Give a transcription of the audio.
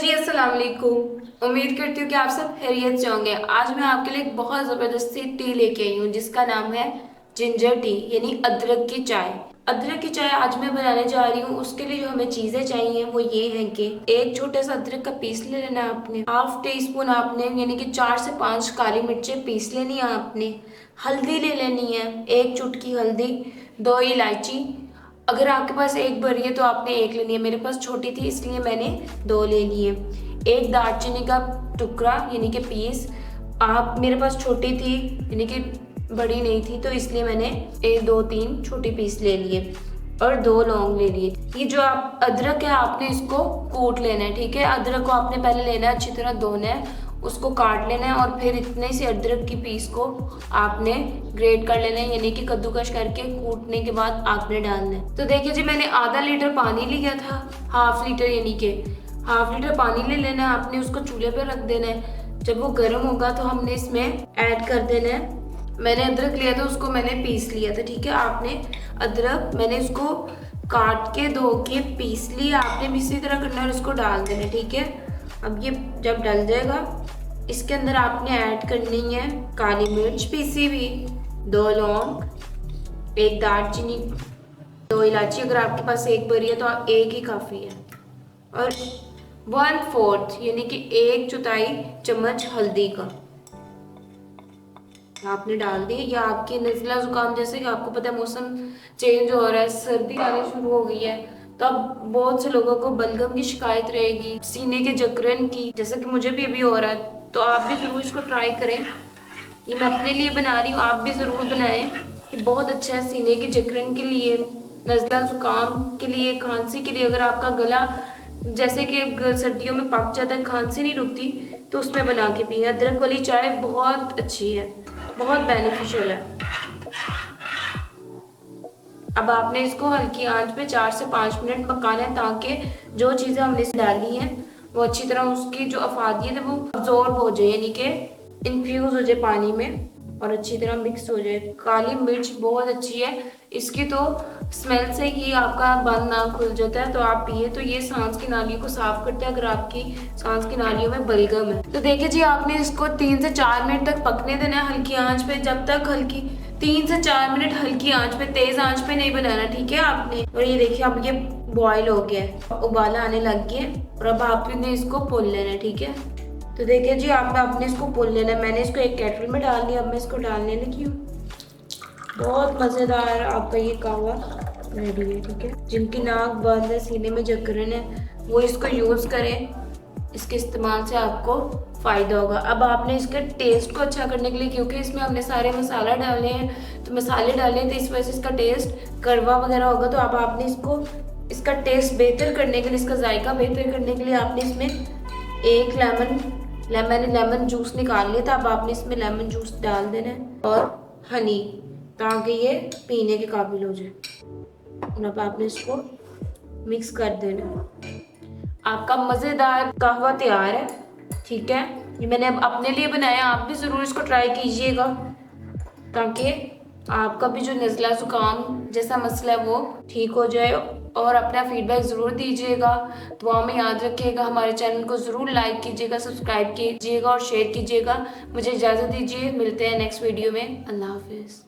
जी अस्सलाम वालेकुम। उम्मीद करती हूँ कि आप सब खैरियत से होंगे। आज मैं आपके लिए एक बहुत ज़बरदस्ती टी लेके आई हूँ जिसका नाम है जिंजर टी यानी अदरक की चाय। अदरक की चाय आज मैं बनाने जा रही हूँ। उसके लिए जो हमें चीज़ें चाहिए वो ये हैं कि एक छोटा सा अदरक का पीस ले लेना है आपने, हाफ टी स्पून आपने यानी कि 4 से 5 काली मिर्चें पीस लेनी है आपने, हल्दी ले लेनी है, एक चुटकी हल्दी, 2 इलायची। अगर आपके पास एक बड़ी है तो आपने एक लेनी है, मेरे पास छोटी थी इसलिए मैंने 2 ले ली है। एक दालचीनी का टुकड़ा यानी कि पीस, आप मेरे पास छोटी थी यानी कि बड़ी नहीं थी तो इसलिए मैंने 1 2 3 छोटी पीस ले लिए और 2 लौंग ले लिए। ये जो आप अदरक है आपने इसको कूट लेना है, ठीक है। अदरक को आपने पहले लेना है, अच्छी तरह धोना है, उसको काट लेना है और फिर इतने से अदरक की पीस को आपने ग्रेट कर लेना है यानी कि कद्दूकश करके कूटने के बाद आपने डालना है। तो देखिए जी, मैंने आधा लीटर पानी लिया था, हाफ लीटर यानी कि हाफ लीटर पानी ले लेना है आपने, उसको चूल्हे पर रख देना है। जब वो गर्म होगा तो हमने इसमें ऐड कर देना है। मैंने अदरक लिया था, उसको मैंने पीस लिया था, ठीक है। आपने अदरक मैंने इसको काट के धो के पीस लिया, आपने भी इसी तरह करना है और इसको डाल देना, ठीक है। अब ये जब डल जाएगा इसके अंदर आपने ऐड करनी है काली मिर्च पीसी हुई, 2 लौंग, 1 दालचीनी, 2 इलायची। अगर आपके पास एक बरी है तो एक ही काफ़ी है, और 1/4 यानी कि 1/4 चम्मच हल्दी का आपने डाल दी। या आपकी नज़ला ज़ुकाम, जैसे कि आपको पता है मौसम चेंज हो रहा है, सर्दी आनी शुरू हो गई है, तो अब बहुत से लोगों को बलगम की शिकायत रहेगी, सीने के जकड़न की, जैसे कि मुझे भी अभी हो रहा है। तो आप भी ज़रूर इसको ट्राई करें। ये मैं अपने लिए बना रही हूँ, आप भी ज़रूर बनाएं। ये बहुत अच्छा है सीने के जकड़न के लिए, नज़ला ज़ुकाम के लिए, खांसी के लिए। अगर आपका गला जैसे कि सर्दियों में पक जाता है, खांसी नहीं रुकती, तो उसमें बना के पिए। अदरक वाली चाय बहुत अच्छी है, बहुत बेनिफिशियल है। अब आपने इसको हल्की आंच पे 4 से 5 मिनट पकाना है ताकि जो चीज़ें हमने इसमें डाली हैं वो अच्छी तरह उसकी जो अफादियत है वो अब्जॉर्ब हो जाए यानी कि इन्फ्यूज़ हो जाए पानी में और अच्छी तरह मिक्स हो जाए। काली मिर्च बहुत अच्छी है, इसकी तो स्मेल से ही आपका बंद ना खुल जाता है, तो आप पिए तो ये सांस की नालियों को साफ करता है अगर आपकी सांस की नालियों में बलगम है। तो देखिए जी, आपने इसको 3 से 4 मिनट तक पकने देना है हल्की आंच पे, जब तक हल्की 3 से 4 मिनट हल्की आंच पे, तेज आंच पे नहीं बनाना, ठीक है आपने। और ये देखिए अब ये बॉयल हो गया है, उबाला आने लग गया है और अब आपने इसको भून लेना है, ठीक है। तो देखिए जी, आपने इसको भून लेना है। मैंने इसको एक केटल में डाल लिया, अब मैं इसको डालने लगी हूँ। बहुत मज़ेदार आपका ये कहवा रेडी है, ठीक है। जिनकी नाक बंद है, सीने में जकड़न है, वो इसको यूज़ करें, इसके इस्तेमाल से आपको फ़ायदा होगा। अब आपने इसके टेस्ट को अच्छा करने के लिए, क्योंकि इसमें हमने सारे मसाला डाले हैं, तो मसाले डाले हैं तो इस वजह से इसका टेस्ट कड़वा वगैरह होगा। तो अब आपने इसको इसका टेस्ट बेहतर करने के लिए, इसका जायका बेहतर करने के लिए आपने इसमें एक लेमन जूस निकाल लिया था। अब आपने इसमें लेमन जूस डाल देना है और हनी, ताकि ये पीने के काबिल हो जाए। अब आपने इसको मिक्स कर देना। आपका मज़ेदार कहवा तैयार है, ठीक है। ये मैंने अब अपने लिए बनाया, आप भी ज़रूर इसको ट्राई कीजिएगा ताकि आपका भी जो नज़ला ज़ुकाम जैसा मसला है वो ठीक हो जाए। और अपना फीडबैक ज़रूर दीजिएगा, दुआ में याद रखिएगा। हमारे चैनल को ज़रूर लाइक कीजिएगा, सब्सक्राइब कीजिएगा और शेयर कीजिएगा। मुझे इजाज़त दीजिए, मिलते हैं नेक्स्ट वीडियो में। अल्लाह हाफिज़।